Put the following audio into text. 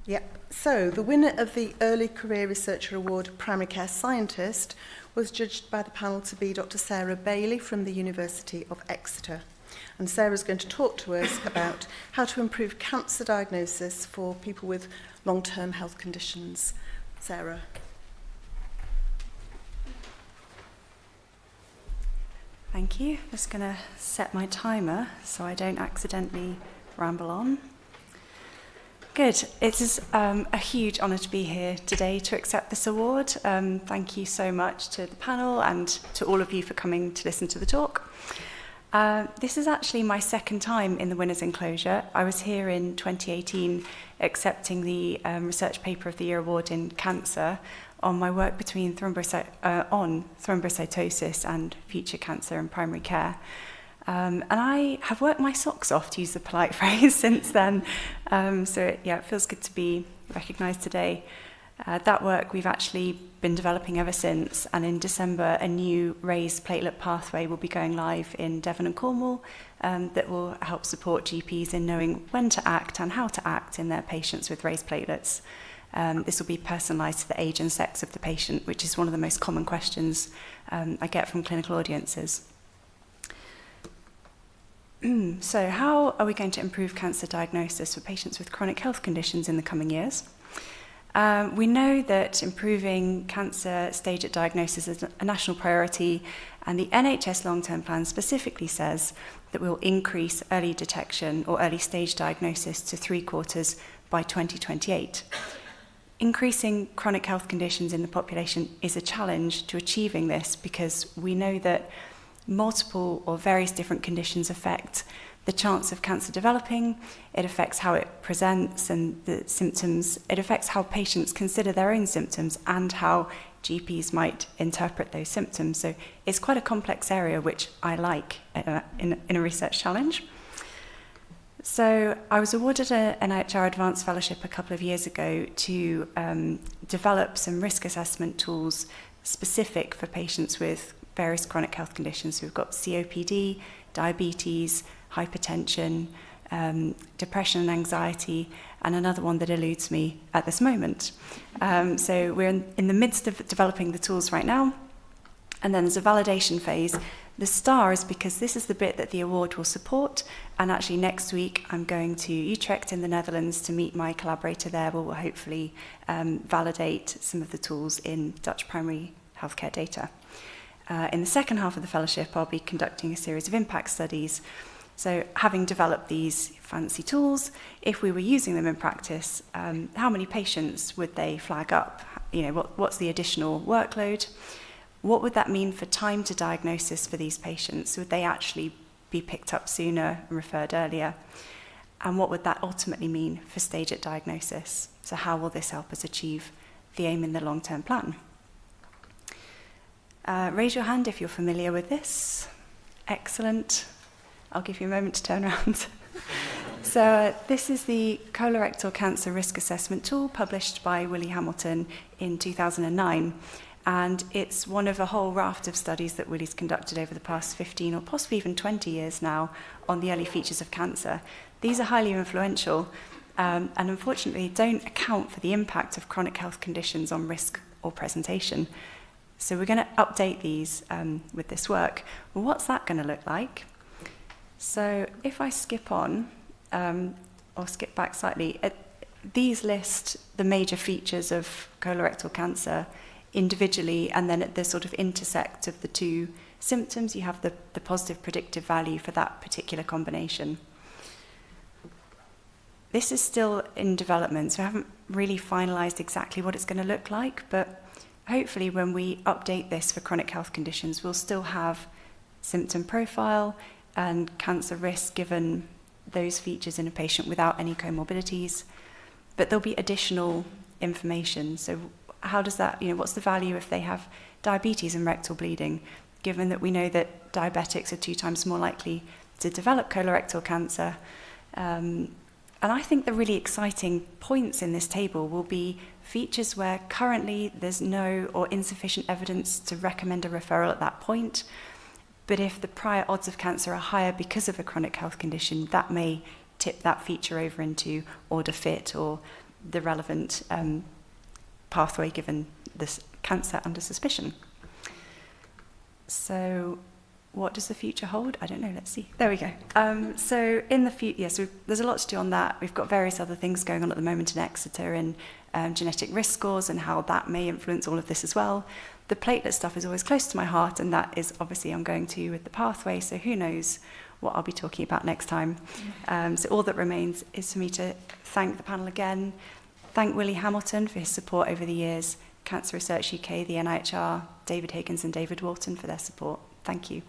Yep. So the winner of the Early Career Researcher Award Primary Care Scientist was judged by the panel to be Dr. Sarah Bailey from the University of Exeter. And Sarah's going to talk to us about how to improve cancer diagnosis for people with long-term health conditions. Sarah. Thank you. I'm just going to set my timer so I don't accidentally ramble on. Good. It is a huge honour to be here today to accept this award. Thank you so much to the panel and to all of you for coming to listen to the talk. This is actually my second time in the Winners' Enclosure. I was here in 2018 accepting the Research Paper of the Year award in cancer on my work between on thrombocytosis and future cancer and primary care. And I have worked my socks off, to use the polite phrase, since then. It feels good to be recognised today. That work we've actually been developing ever since, and in December a new raised platelet pathway will be going live in Devon and Cornwall that will help support GPs in knowing when to act and how to act in their patients with raised platelets. This will be personalised to the age and sex of the patient, which is one of the most common questions I get from clinical audiences. So how are we going to improve cancer diagnosis for patients with chronic health conditions in the coming years? We know that improving cancer stage at diagnosis is a national priority, and the NHS long-term plan specifically says that we will increase early detection or early stage diagnosis to 3/4 by 2028. Increasing chronic health conditions in the population is a challenge to achieving this because we know that multiple or various different conditions affect the chance of cancer developing. It affects how it presents and the symptoms. It affects how patients consider their own symptoms and how GPs might interpret those symptoms. So it's quite a complex area, which I like in a research challenge. So I was awarded an NIHR Advanced Fellowship a couple of years ago to develop some risk assessment tools specific for patients with various chronic health conditions. So we've got COPD, diabetes, hypertension, depression and anxiety, and another one that eludes me at this moment. So we're in the midst of developing the tools right now, and then there's a validation phase. The star is because this is the bit that the award will support, and actually next week I'm going to Utrecht in the Netherlands to meet my collaborator there, where we'll hopefully validate some of the tools in Dutch primary healthcare data. In the second half of the fellowship, I'll be conducting a series of impact studies. So having developed these fancy tools, if we were using them in practice, how many patients would they flag up? What's the additional workload? What would that mean for time to diagnosis for these patients? Would they actually be picked up sooner and referred earlier? And what would that ultimately mean for stage at diagnosis? So how will this help us achieve the aim in the long-term plan? Raise your hand if you're familiar with this. Excellent. I'll give you a moment to turn around. So this is the colorectal cancer risk assessment tool published by Willie Hamilton in 2009. And it's one of a whole raft of studies that Willie's conducted over the past 15 or possibly even 20 years now on the early features of cancer. These are highly influential and unfortunately don't account for the impact of chronic health conditions on risk or presentation. So we're going to update these with this work. Well, what's that going to look like? So if I skip on, or skip back slightly, these list the major features of colorectal cancer individually, and then at the sort of intersect of the two symptoms, you have the positive predictive value for that particular combination. This is still in development, so I haven't really finalised exactly what it's going to look like, but hopefully when we update this for chronic health conditions, we'll still have symptom profile and cancer risk given those features in a patient without any comorbidities, but there'll be additional information. So how does that, what's the value if they have diabetes and rectal bleeding, given that we know that diabetics are 2 times more likely to develop colorectal cancer? And I think the really exciting points in this table will be features where currently there's no or insufficient evidence to recommend a referral at that point. But if the prior odds of cancer are higher because of a chronic health condition, that may tip that feature over into order fit or the relevant pathway given this cancer under suspicion. So what does the future hold? I don't know, let's see. There we go. So in the future, yes, there's a lot to do on that. We've got various other things going on at the moment in Exeter in genetic risk scores and how that may influence all of this as well. The platelet stuff is always close to my heart, and that is obviously ongoing too with the pathway, so who knows what I'll be talking about next time. So all that remains is for me to thank the panel again, thank Willie Hamilton for his support over the years, Cancer Research UK, the NIHR, David Higgins and David Walton for their support. Thank you.